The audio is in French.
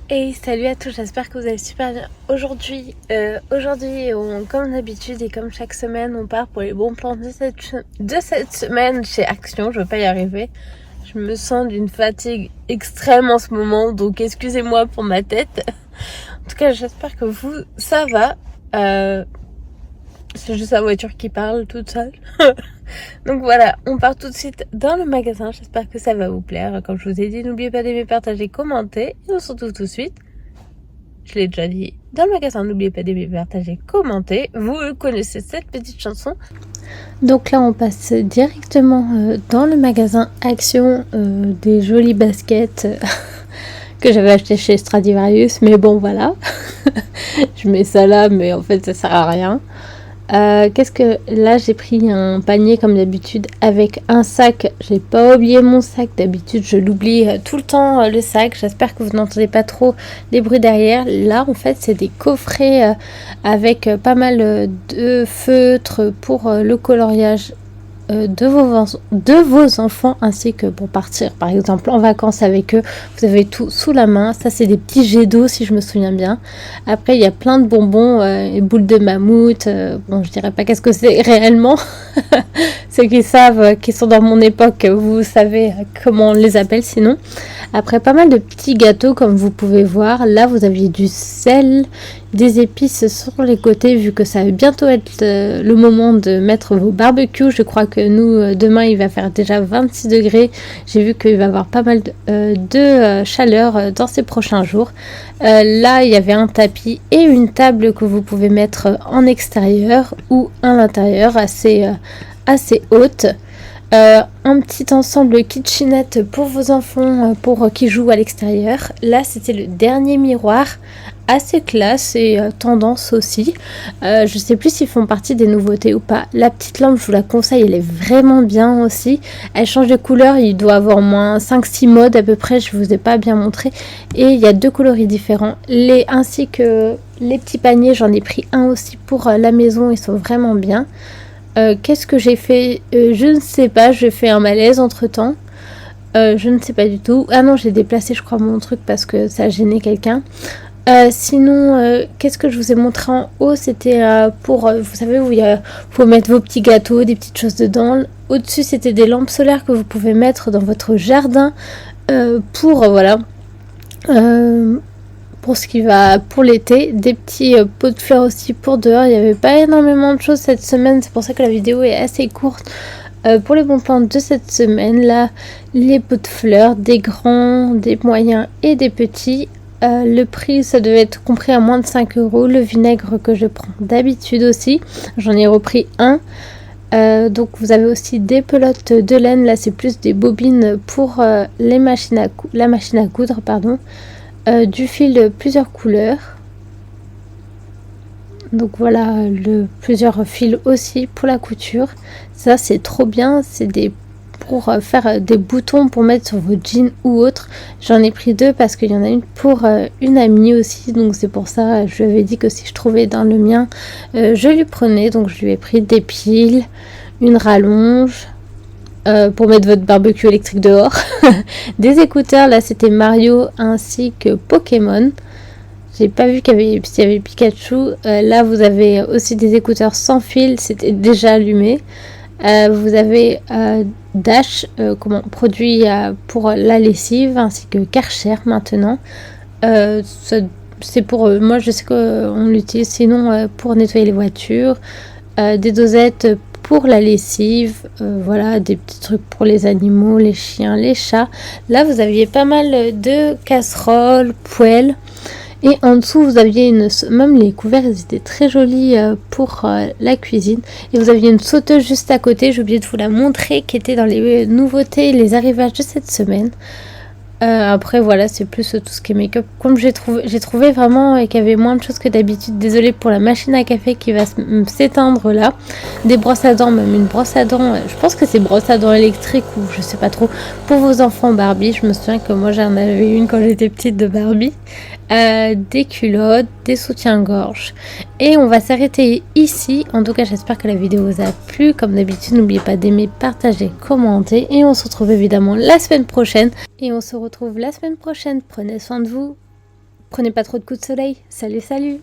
Et salut à tous, j'espère que vous allez super bien. Aujourd'hui, comme d'habitude et comme chaque semaine, on part pour les bons plans de cette semaine chez Action. Je veux pas y arriver. Je me sens d'une fatigue extrême en ce moment, donc excusez-moi pour ma tête. En tout cas, j'espère que vous, ça va. C'est juste la voiture qui parle toute seule. Donc voilà, on part tout de suite dans le magasin. J'espère que ça va vous plaire. Comme je vous ai dit, n'oubliez pas d'aimer, partager, commenter. Et on se retrouve tout de suite. Je l'ai déjà dit dans le magasin. N'oubliez pas d'aimer, partager, commenter. Vous connaissez cette petite chanson. Donc là, on passe directement dans le magasin Action. Des jolies baskets que j'avais acheté chez Stradivarius. Mais bon, voilà. Je mets ça là, mais en fait, ça sert à rien. Qu'est-ce que là, j'ai pris un panier comme d'habitude avec un sac. J'ai pas oublié mon sac, d'habitude je l'oublie tout le temps, le sac. J'espère que vous n'entendez pas trop les bruits derrière. Là en fait c'est des coffrets avec pas mal de feutres pour le coloriage de vos enfants, ainsi que pour partir par exemple en vacances avec eux. Vous avez tout sous la main. Ça c'est des petits jets d'eau si je me souviens bien. Après il y a plein de bonbons et boules de mammouth. Bon, je dirais pas qu'est-ce que c'est réellement. Ceux qui savent, qui sont dans mon époque, vous savez comment on les appelle sinon. Après pas mal de petits gâteaux comme vous pouvez voir. Là vous aviez du sel, des épices sur les côtés, vu que ça va bientôt être le moment de mettre vos barbecues. Je crois que nous, demain, il va faire déjà 26 degrés. J'ai vu qu'il va y avoir pas mal de chaleur dans ces prochains jours. Là, il y avait un tapis et une table que vous pouvez mettre en extérieur ou à l'intérieur, assez haute. Un petit ensemble kitchenette pour vos enfants pour qui jouent à l'extérieur. Là c'était le dernier miroir, assez classe et tendance aussi. Je sais plus s'ils font partie des nouveautés ou pas. La petite lampe, je vous la conseille, elle est vraiment bien aussi. Elle change de couleur, il doit avoir au moins 5-6 modes à peu près, je vous ai pas bien montré. Et il y a 2 coloris différents. Ainsi que les petits paniers, j'en ai pris un aussi pour la maison, ils sont vraiment bien. Qu'est-ce que j'ai fait? Je ne sais pas, j'ai fait un malaise entre temps. Je ne sais pas du tout. Ah non, j'ai déplacé je crois mon truc parce que ça a gêné quelqu'un. Sinon, qu'est-ce que je vous ai montré en haut? C'était pour, vous savez, où il faut mettre vos petits gâteaux, des petites choses dedans. Au-dessus, c'était des lampes solaires que vous pouvez mettre dans votre jardin pour, voilà. Pour ce qui va pour l'été, des petits pots de fleurs aussi pour dehors. Il n'y avait pas énormément de choses cette semaine, c'est pour ça que la vidéo est assez courte. Pour les bons plans de cette semaine, là, les pots de fleurs, des grands, des moyens et des petits. Le prix, ça devait être compris à moins de 5 €. Le vinaigre que je prends d'habitude aussi, j'en ai repris un. Donc vous avez aussi des pelotes de laine. Là, c'est plus des bobines pour la machine à coudre, pardon. Du fil de plusieurs couleurs. Donc voilà, plusieurs fils aussi pour la couture. Ça c'est trop bien, c'est pour faire des boutons pour mettre sur vos jeans ou autres. J'en ai pris 2 parce qu'il y en a une pour une amie aussi, donc c'est pour ça je lui avais dit que si je trouvais dans le mien, je lui prenais. Donc je lui ai pris des piles, une rallonge pour mettre votre barbecue électrique dehors. Des écouteurs, là c'était Mario ainsi que Pokémon. J'ai pas vu s'il y avait Pikachu. Là vous avez aussi des écouteurs sans fil, c'était déjà allumé. Vous avez Dash, produit pour la lessive, ainsi que Karcher maintenant. C'est pour moi, je sais qu'on l'utilise sinon pour nettoyer les voitures. Des dosettes pour la lessive, voilà, des petits trucs pour les animaux, les chiens, les chats. Là vous aviez pas mal de casseroles, poêles. Et en dessous, vous aviez même les couverts, ils étaient très jolis pour la cuisine. Et vous aviez une sauteuse juste à côté, j'ai oublié de vous la montrer, qui était dans les nouveautés, les arrivages de cette semaine. Après, voilà, c'est plus tout ce qui est make-up. Comme j'ai trouvé vraiment qu'il y avait moins de choses que d'habitude. Désolée pour la machine à café qui va s'éteindre là. Des brosses à dents, même une brosse à dents. Je pense que c'est brosse à dents électrique ou je sais pas trop. Pour vos enfants Barbie, je me souviens que moi j'en avais une quand j'étais petite de Barbie. Des culottes, des soutiens-gorge. Et on va s'arrêter ici. En tout cas, j'espère que la vidéo vous a plu. Comme d'habitude, n'oubliez pas d'aimer, partager, commenter. Et on se retrouve évidemment la semaine prochaine. Prenez soin de vous. Prenez pas trop de coups de soleil. Salut, salut!